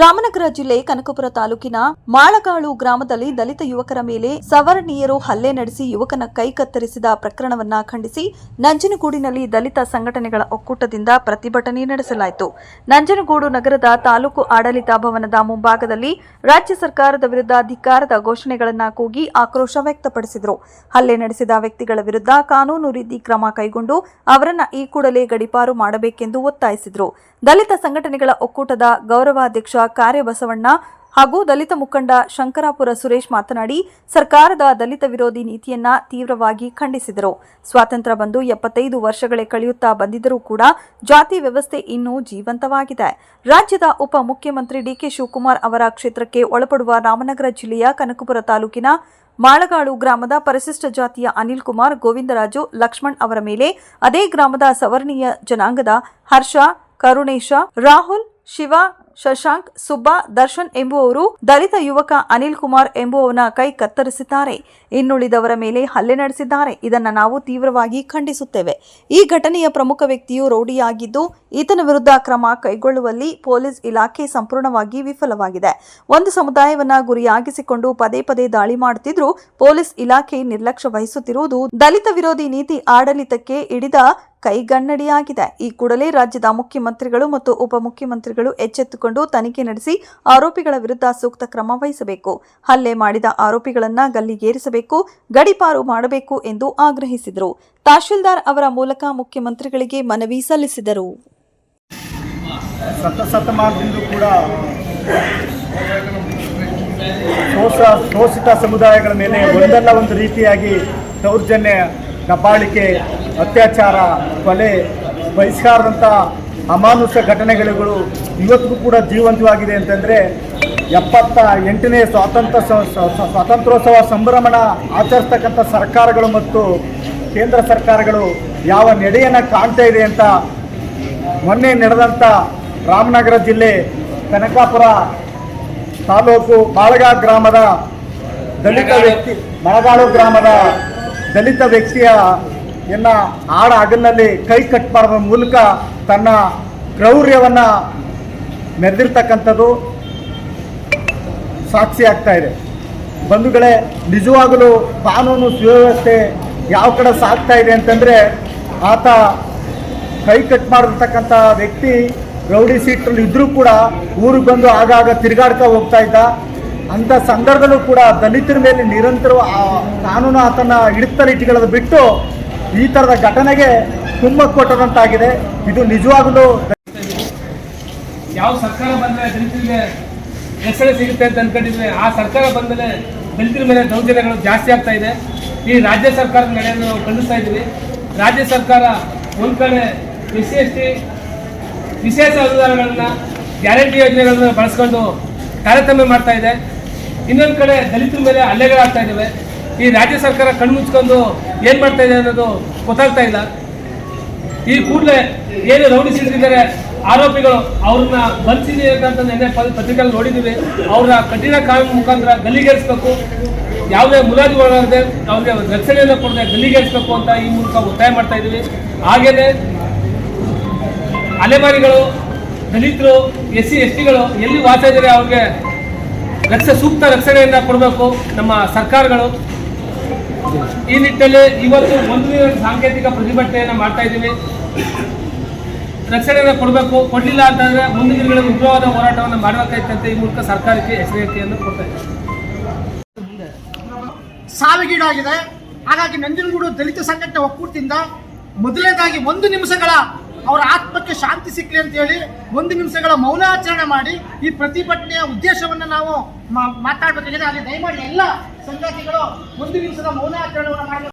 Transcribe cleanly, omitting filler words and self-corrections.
ರಾಮನಗರ ಜಿಲ್ಲೆ ಕನಕಪುರ ತಾಲೂಕಿನ ಮಾಳಗಾಳು ಗ್ರಾಮದಲ್ಲಿ ದಲಿತ ಯುವಕರ ಮೇಲೆ ಸವರ್ಣೀಯರು ಹಲ್ಲೆ ನಡೆಸಿ ಯುವಕನ ಕೈ ಕತ್ತರಿಸಿದ ಪ್ರಕರಣವನ್ನ ಖಂಡಿಸಿ ನಂಜನಗೂಡಿನಲ್ಲಿ ದಲಿತ ಸಂಘಟನೆಗಳ ಒಕ್ಕೂಟದಿಂದ ಪ್ರತಿಭಟನೆ ನಡೆಸಲಾಯಿತು. ನಂಜನಗೂಡು ನಗರದ ತಾಲೂಕು ಆಡಳಿತ ಭವನದ ಮುಂಭಾಗದಲ್ಲಿ ರಾಜ್ಯ ಸರ್ಕಾರದ ವಿರುದ್ಧ ಧಿಕ್ಕಾರದ ಘೋಷಣೆಗಳನ್ನು ಕೂಗಿ ಆಕ್ರೋಶ ವ್ಯಕ್ತಪಡಿಸಿದರು. ಹಲ್ಲೆ ನಡೆಸಿದ ವ್ಯಕ್ತಿಗಳ ವಿರುದ್ಧ ಕಾನೂನು ರೀತಿ ಕ್ರಮ ಕೈಗೊಂಡು ಅವರನ್ನ ಈ ಕೂಡಲೇ ಗಡೀಪಾರು ಮಾಡಬೇಕೆಂದು ಒತ್ತಾಯಿಸಿದರು. ದಲಿತ ಸಂಘಟನೆಗಳ ಒಕ್ಕೂಟದ ಗೌರವಾಧ್ಯಕ್ಷ ಕಾರ್ಯಬಸವಣ್ಣ ಹಾಗೂ ದಲಿತ ಮುಖಂಡ ಶಂಕರಾಪುರ ಸುರೇಶ್ ಮಾತನಾಡಿ ಸರ್ಕಾರದ ದಲಿತ ವಿರೋಧಿ ನೀತಿಯನ್ನ ತೀವ್ರವಾಗಿ ಖಂಡಿಸಿದರು. ಸ್ವಾತಂತ್ರ್ಯ ಬಂದು 75 ವರ್ಷಗಳೇ ಕಳೆಯುತ್ತಾ ಬಂದಿದ್ದರೂ ಕೂಡ ಜಾತಿ ವ್ಯವಸ್ಥೆ ಇನ್ನೂ ಜೀವಂತವಾಗಿದೆ. ರಾಜ್ಯದ ಉಪ ಮುಖ್ಯಮಂತ್ರಿ ಡಿಕೆ ಶಿವಕುಮಾರ್ ಅವರ ಕ್ಷೇತ್ರಕ್ಕೆ ಒಳಪಡುವ ರಾಮನಗರ ಜಿಲ್ಲೆಯ ಕನಕಪುರ ತಾಲೂಕಿನ ಮಾಳಗಾಳು ಗ್ರಾಮದ ಪರಿಶಿಷ್ಟ ಜಾತಿಯ ಅನಿಲ್ ಕುಮಾರ್, ಗೋವಿಂದರಾಜು, ಲಕ್ಷ್ಮಣ್ ಅವರ ಮೇಲೆ ಅದೇ ಗ್ರಾಮದ ಸವರ್ಣೀಯ ಜನಾಂಗದ ಹರ್ಷ, ಕರುಣೇಶ, ರಾಹುಲ್, ಶಿವ, ಶಶಾಂಕ್, ಸುಬ್ಬಾ, ದರ್ಶನ್ ಎಂಬುವವರು ದಲಿತ ಯುವಕ ಅನಿಲ್ ಕುಮಾರ್ ಎಂಬುವವನ ಕೈ ಕತ್ತರಿಸಿದ್ದಾರೆ. ಇನ್ನುಳಿದವರ ಮೇಲೆ ಹಲ್ಲೆ ನಡೆಸಿದ್ದಾರೆ. ಇದನ್ನು ನಾವು ತೀವ್ರವಾಗಿ ಖಂಡಿಸುತ್ತೇವೆ. ಈ ಘಟನೆಯ ಪ್ರಮುಖ ವ್ಯಕ್ತಿಯು ರೌಡಿಯಾಗಿದ್ದು ಈತನ ವಿರುದ್ಧ ಕ್ರಮ ಕೈಗೊಳ್ಳುವಲ್ಲಿ ಪೊಲೀಸ್ ಇಲಾಖೆ ಸಂಪೂರ್ಣವಾಗಿ ವಿಫಲವಾಗಿದೆ. ಒಂದು ಸಮುದಾಯವನ್ನ ಗುರಿಯಾಗಿಸಿಕೊಂಡು ಪದೇ ಪದೇ ದಾಳಿ ಮಾಡುತ್ತಿದ್ದರೂ ಪೊಲೀಸ್ ಇಲಾಖೆ ನಿರ್ಲಕ್ಷ್ಯ ವಹಿಸುತ್ತಿರುವುದು ದಲಿತ ವಿರೋಧಿ ನೀತಿ ಆಡಳಿತಕ್ಕೆ ಹಿಡಿದ ಕೈಗನ್ನಡಿಯಾಗಿದೆ. ಈ ಕೂಡಲೇ ರಾಜ್ಯದ ಮುಖ್ಯಮಂತ್ರಿಗಳು ಮತ್ತು ಉಪಮುಖ್ಯಮಂತ್ರಿಗಳು ಎಚ್ಚೆತ್ತುಕೊಂಡು ತನಿಖೆ ನಡೆಸಿ ಆರೋಪಿಗಳ ವಿರುದ್ಧ ಸೂಕ್ತ ಕ್ರಮ ವಹಿಸಬೇಕು. ಹಲ್ಲೆ ಮಾಡಿದ ಆರೋಪಿಗಳನ್ನು ಗಲ್ಲಿಗೇರಿಸಬೇಕು, ಗಡೀಪಾರು ಮಾಡಬೇಕು ಎಂದು ಆಗ್ರಹಿಸಿದರು. ತಹಶೀಲ್ದಾರ್ ಅವರ ಮೂಲಕ ಮುಖ್ಯಮಂತ್ರಿಗಳಿಗೆ ಮನವಿ ಸಲ್ಲಿಸಿದರು. ಶತಮಾನದಿಂದ ಕೂಡ ಶೋಷಿತ ಸಮುದಾಯಗಳ ಮೇಲೆ ಒಂದಲ್ಲ ಒಂದು ರೀತಿಯಾಗಿ ದೌರ್ಜನ್ಯ, ದಬ್ಬಾಳಿಕೆ, ಅತ್ಯಾಚಾರ, ಕೊಲೆ, ಬಹಿಷ್ಕಾರದಂಥ ಅಮಾನುಷ ಘಟನೆಗಳು ಇವತ್ತಿಗೂ ಕೂಡ ಜೀವಂತವಾಗಿದೆ ಅಂತಂದರೆ 78ನೇ ಸ್ವಾತಂತ್ರ್ಯೋತ್ಸವ ಸಂಭ್ರಮಣ ಆಚರಿಸ್ತಕ್ಕಂಥ ಸರ್ಕಾರಗಳು ಮತ್ತು ಕೇಂದ್ರ ಸರ್ಕಾರಗಳು ಯಾವ ನಡೆಯನ್ನು ಕಾಣ್ತಾ ಇದೆ ಅಂತ ಮೊನ್ನೆ ನಡೆದಂಥ ರಾಮನಗರ ಜಿಲ್ಲೆ ಕನಕಾಪುರ ತಾಲೂಕು ಮಾಳಗಾಳು ಗ್ರಾಮದ ದಲಿತ ವ್ಯಕ್ತಿಯ ಆಡ ಹಗಲಿನಲ್ಲಿ ಕೈ ಕಟ್ ಮಾಡುವ ಮೂಲಕ ತನ್ನ ಕ್ರೌರ್ಯವನ್ನು ಮೆರೆದಿರ್ತಕ್ಕಂಥದ್ದು ಸಾಕ್ಷಿ ಆಗ್ತಾ ಇದೆ. ಬಂಧುಗಳೇ, ನಿಜವಾಗಲೂ ಕಾನೂನು ಸುವ್ಯವಸ್ಥೆ ಯಾವ ಕಡೆ ಸಾಗ್ತಾ ಇದೆ ಅಂತಂದರೆ, ಆತ ಕೈ ಕಟ್ ಮಾಡಿರ್ತಕ್ಕಂಥ ವ್ಯಕ್ತಿ ರೌಡಿ ಸೀಟ್ರಲ್ಲಿ ಇದ್ದರೂ ಕೂಡ ಊರಿಗೆ ಬಂದು ಆಗಾಗ ತಿರುಗಾಡ್ತಾ ಹೋಗ್ತಾ ಇದ್ದ. ಅಂಥ ಸಂದರ್ಭದಲ್ಲೂ ಕೂಡ ದಲಿತರ ಮೇಲೆ ನಿರಂತರ ಕಾನೂನು ಆತನ ಹಿಡಿತಲ್ಲಿ ಇಟ್ಕೊಳ್ಳೋದು ಬಿಟ್ಟು ಈ ಥರದ ಘಟನೆಗೆ ಕುಮ್ಮಕ್ಕು ಕೊಟ್ಟದಂತಾಗಿದೆ. ಇದು ನಿಜವಾಗಲೂ ಯಾವ ಸರ್ಕಾರ ಬಂದರೆ ದಲಿತರಿಗೆ ರಕ್ಷಣೆ ಸಿಗುತ್ತೆ ಅಂತ ಅಂದ್ಕೊಂಡಿದ್ರೆ ಆ ಸರ್ಕಾರ ಬಂದಮೇಲೆ ದಲಿತರ ಮೇಲೆ ದೌರ್ಜನ್ಯಗಳು ಜಾಸ್ತಿ ಆಗ್ತಾ ಇದೆ. ಈ ರಾಜ್ಯ ಸರ್ಕಾರದ ನಡೆಯನ್ನು ನಾವು ಖಂಡಿಸ್ತಾ ಇದ್ದೀವಿ. ರಾಜ್ಯ ಸರ್ಕಾರ ಒಂದು ಕಡೆ SC/ST ವಿಶೇಷ ಅನುದಾನಗಳನ್ನು, ಗ್ಯಾರಂಟಿ ಯೋಜನೆಗಳನ್ನು ಬಳಸ್ಕೊಂಡು ತಾರತಮ್ಯ ಮಾಡ್ತಾ ಇದೆ. ಇನ್ನೊಂದು ಕಡೆ ದಲಿತರ ಮೇಲೆ ಹಲ್ಲೆಗಳಾಗ್ತಾ ಇದ್ದಾವೆ. ಈ ರಾಜ್ಯ ಸರ್ಕಾರ ಕಣ್ಣು ಮುಚ್ಕೊಂಡು ಏನು ಮಾಡ್ತಾ ಇದೆ ಅನ್ನೋದು ಗೊತ್ತಾಗ್ತಾ ಇಲ್ಲ. ಈ ಕೂಡಲೇ ಏನು ರೌಡಿ ಸಿಡಿದಿದ್ದಾರೆ ಆರೋಪಿಗಳು, ಅವ್ರನ್ನ ಬಂಧಿಸಿದೆ ಅಂತ ನೆನ್ನೆ ಪತ್ರಿಕೆಯಲ್ಲಿ ನೋಡಿದ್ದೀವಿ. ಅವ್ರನ್ನ ಕಠಿಣ ಕಾನೂನು ಮುಖಾಂತರ ಗಲ್ಲಿಗೇರಿಸಬೇಕು, ಯಾವುದೇ ಮುಲಾಜಿ ಒಳಗಾಗದೆ ಅವ್ರಿಗೆ ರಕ್ಷಣೆಯನ್ನು ಕೊಡದೆ ಗಲ್ಲಿಗೇರಿಸಬೇಕು ಅಂತ ಈ ಮೂಲಕ ಒತ್ತಾಯ ಮಾಡ್ತಾ ಇದ್ದೀವಿ. ಹಾಗೆಯೇ ಅಲೆಮಾರಿಗಳು, ದಲಿತರು, SC/STಗಳು ಎಲ್ಲಿ ವಾಸ ಇದ್ದಾರೆ ಅವ್ರಿಗೆ ಸೂಕ್ತ ರಕ್ಷಣೆಯನ್ನು ಕೊಡಬೇಕು ನಮ್ಮ ಸರ್ಕಾರಗಳು. ಈ ನಿಟ್ಟಿನಲ್ಲಿ ಇವತ್ತು ಒಂದು ಸಾಂಕೇತಿಕ ಪ್ರತಿಭಟನೆಯನ್ನು ಮಾಡ್ತಾ ಇದ್ದೀವಿ. ರಕ್ಷಣೆಯನ್ನು ಕೊಡಬೇಕು, ಕೊಡಲಿಲ್ಲ ಅಂತಂದರೆ ಮುಂದಿನ ದಿನಗಳಲ್ಲಿ ಉಗ್ರವಾದ ಹೋರಾಟವನ್ನು ಮಾಡಬೇಕಾಯ್ತಂತೆ ಈ ಮೂಲಕ ಸರ್ಕಾರಕ್ಕೆ ಎಚ್ಚರಿಕೆಯನ್ನು ಕೊಡ್ತಾ ಇದ್ದೀವಿ. ಸಾವಿಗೀಡಾಗಿದೆ. ಹಾಗಾಗಿ ನಂಜನಗೂಡು ದಲಿತ ಸಂಘಟನೆ ಒಕ್ಕೂಟದಿಂದ ಮೊದಲನೇದಾಗಿ 1 ನಿಮಿಷಗಳ ಅವರ ಆತ್ಮಕ್ಕೆ ಶಾಂತಿ ಸಿಕ್ಕಲಿ ಅಂತ ಹೇಳಿ 1 ನಿಮಿಷಗಳ ಮೌನಾಚರಣೆ ಮಾಡಿ ಈ ಪ್ರತಿಭಟನೆಯ ಉದ್ದೇಶವನ್ನು ನಾವು ಮಾತಾಡಬೇಕಾಗಿದೆ. ಹಾಗೆ ದಯಮಾಡಿ ಎಲ್ಲ ಸಂಗಾತಿಗಳು 1 ನಿಮಿಷದ ಮೌನಾಚರಣೆಯನ್ನು ಮಾಡಬೇಕು.